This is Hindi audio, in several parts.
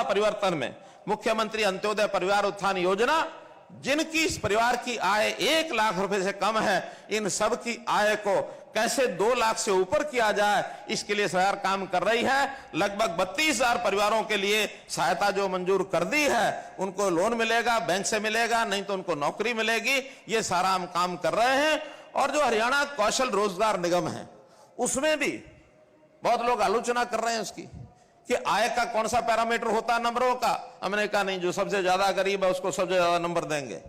परिवर्तन में मुख्यमंत्री अंत्योदय परिवार उत्थान योजना, जिनकी इस परिवार की आय 1 लाख रुपए से कम है, इन सब की आय को कैसे 2 लाख से ऊपर किया जाए, इसके लिए सरकार काम कर रही है। लगभग 32,000 परिवारों के लिए सहायता जो मंजूर कर दी है, उनको लोन मिलेगा, बैंक से मिलेगा, नहीं तो उनको नौकरी मिलेगी। ये सारा हम काम कर रहे हैं। और जो हरियाणा कौशल रोजगार निगम है, उसमें भी बहुत लोग आलोचना कर रहे हैं उसकी कि आय का कौन सा पैरामीटर होता है नंबरों का। हमने कहा नहीं, जो सबसे ज्यादा गरीब है उसको सबसे ज्यादा नंबर देंगे।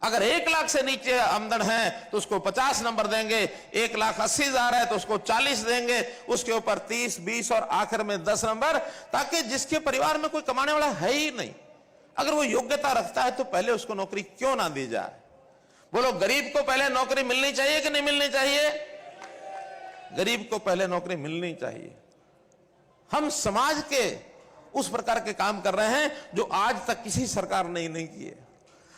अगर 1 लाख से नीचे आमदन है तो उसको 50 नंबर देंगे, 1,80,000 है तो उसको 40 देंगे, उसके ऊपर 30, 20 और आखिर में 10 नंबर, ताकि जिसके परिवार में कोई कमाने वाला है ही नहीं, अगर वो योग्यता रखता है तो पहले उसको नौकरी क्यों ना दी जाए। बोलो, गरीब को पहले नौकरी मिलनी चाहिए कि नहीं मिलनी चाहिए? गरीब को पहले नौकरी मिलनी चाहिए। हम समाज के उस प्रकार के काम कर रहे हैं जो आज तक किसी सरकार ने नहीं किए।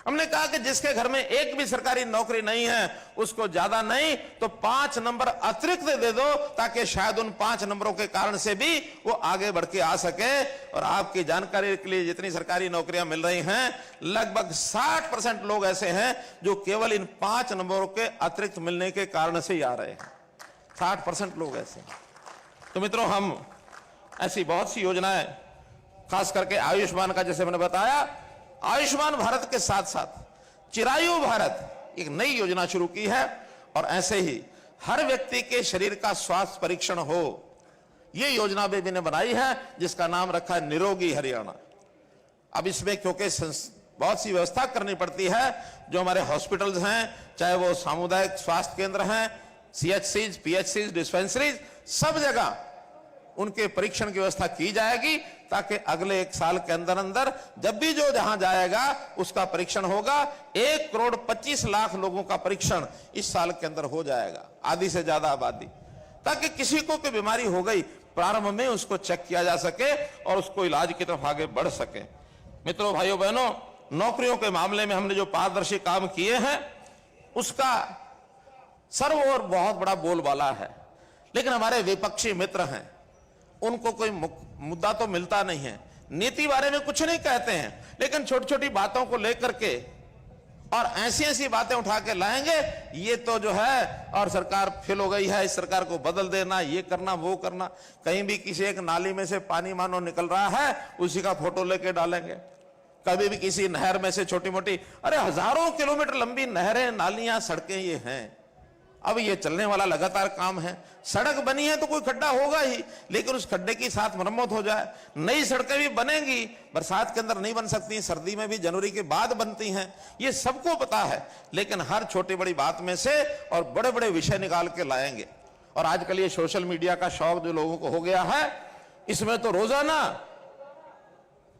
हमने कहा कि जिसके घर में एक भी सरकारी नौकरी नहीं है, उसको ज्यादा नहीं तो 5 नंबर अतिरिक्त दे दो, ताकि शायद उन 5 नंबरों के कारण से भी वो आगे बढ़ के आ सके। और आपकी जानकारी के लिए, जितनी सरकारी नौकरियां मिल रही हैं, लगभग 60% लोग ऐसे हैं जो केवल इन 5 नंबरों के अतिरिक्त मिलने के कारण से ही आ रहे हैं। 60% लोग ऐसे हैं। तो मित्रों, हम ऐसी बहुत सी योजनाएं, खास करके आयुष्मान का, जैसे मैंने बताया, आयुष्मान भारत के साथ साथ चिरायु भारत एक नई योजना शुरू की है। और ऐसे ही हर व्यक्ति के शरीर का स्वास्थ्य परीक्षण हो, यह योजना भी मैंने बनाई है, जिसका नाम रखा है निरोगी हरियाणा। अब इसमें क्योंकि बहुत सी व्यवस्था करनी पड़ती है, जो हमारे हॉस्पिटल्स हैं, चाहे वो सामुदायिक स्वास्थ्य केंद्र हैं, CHCs, PHCs, डिस्पेंसरीज, सब जगह उनके परीक्षण की व्यवस्था की जाएगी, ताकि अगले 1 साल के अंदर अंदर जब भी जो जहां जाएगा उसका परीक्षण होगा। 1,25,00,000 लोगों का परीक्षण इस साल के अंदर हो जाएगा, आधी से ज्यादा आबादी, ताकि किसी को कोई बीमारी हो गई, प्रारंभ में उसको चेक किया जा सके और उसको इलाज की तरफ आगे बढ़ सके। मित्रों, भाइयों बहनों, नौकरियों के मामले में हमने जो पारदर्शी काम किए हैं, उसका सर्व और बहुत बड़ा बोलबाला है। लेकिन हमारे विपक्षी मित्र हैं, उनको कोई मुद्दा तो मिलता नहीं है, नीति बारे में कुछ नहीं कहते हैं, लेकिन छोटी छोटी बातों को लेकर के और ऐसी ऐसी बातें उठा के लाएंगे, ये तो जो है, और सरकार फेल हो गई है, इस सरकार को बदल देना, ये करना, वो करना। कहीं भी किसी एक नाली में से पानी मानो निकल रहा है, उसी का फोटो लेके डालेंगे। कभी भी किसी नहर में से छोटी मोटी, अरे हजारों किलोमीटर लंबी नहरें, नालियां, सड़कें ये हैं। अब ये चलने वाला लगातार काम है। सड़क बनी है तो कोई खड्डा होगा ही, लेकिन उस खड्डे की साथ मरम्मत हो जाए। नई सड़कें भी बनेंगी, बरसात के अंदर नहीं बन सकती, सर्दी में भी जनवरी के बाद बनती हैं, ये सबको पता है। लेकिन हर छोटी बड़ी बात में से और बड़े बड़े विषय निकाल के लाएंगे। और आजकल ये सोशल मीडिया का शौक जो लोगों को हो गया है, इसमें तो रोजाना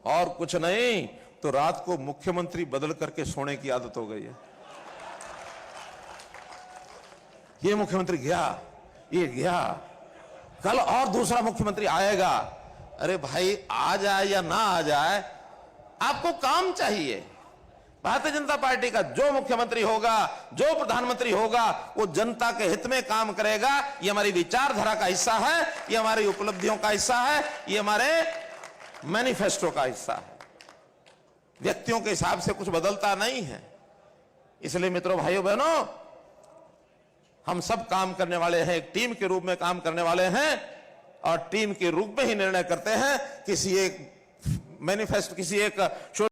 और कुछ नहीं तो रात को मुख्यमंत्री बदल करके सोने की आदत हो गई है। ये मुख्यमंत्री गया, ये गया, कल और दूसरा मुख्यमंत्री आएगा। अरे भाई, आ जाए या ना आ जाए, आपको काम चाहिए। भारतीय जनता पार्टी का जो मुख्यमंत्री होगा, जो प्रधानमंत्री होगा, वो जनता के हित में काम करेगा। ये हमारी विचारधारा का हिस्सा है, ये हमारी उपलब्धियों का हिस्सा है, ये हमारे मैनिफेस्टो का हिस्सा है। व्यक्तियों के हिसाब से कुछ बदलता नहीं है। इसलिए मित्रों, भाइयों बहनों, हम सब काम करने वाले हैं, एक टीम के रूप में काम करने वाले हैं, और टीम के रूप में ही निर्णय करते हैं। किसी एक मैनिफेस्टो, किसी एक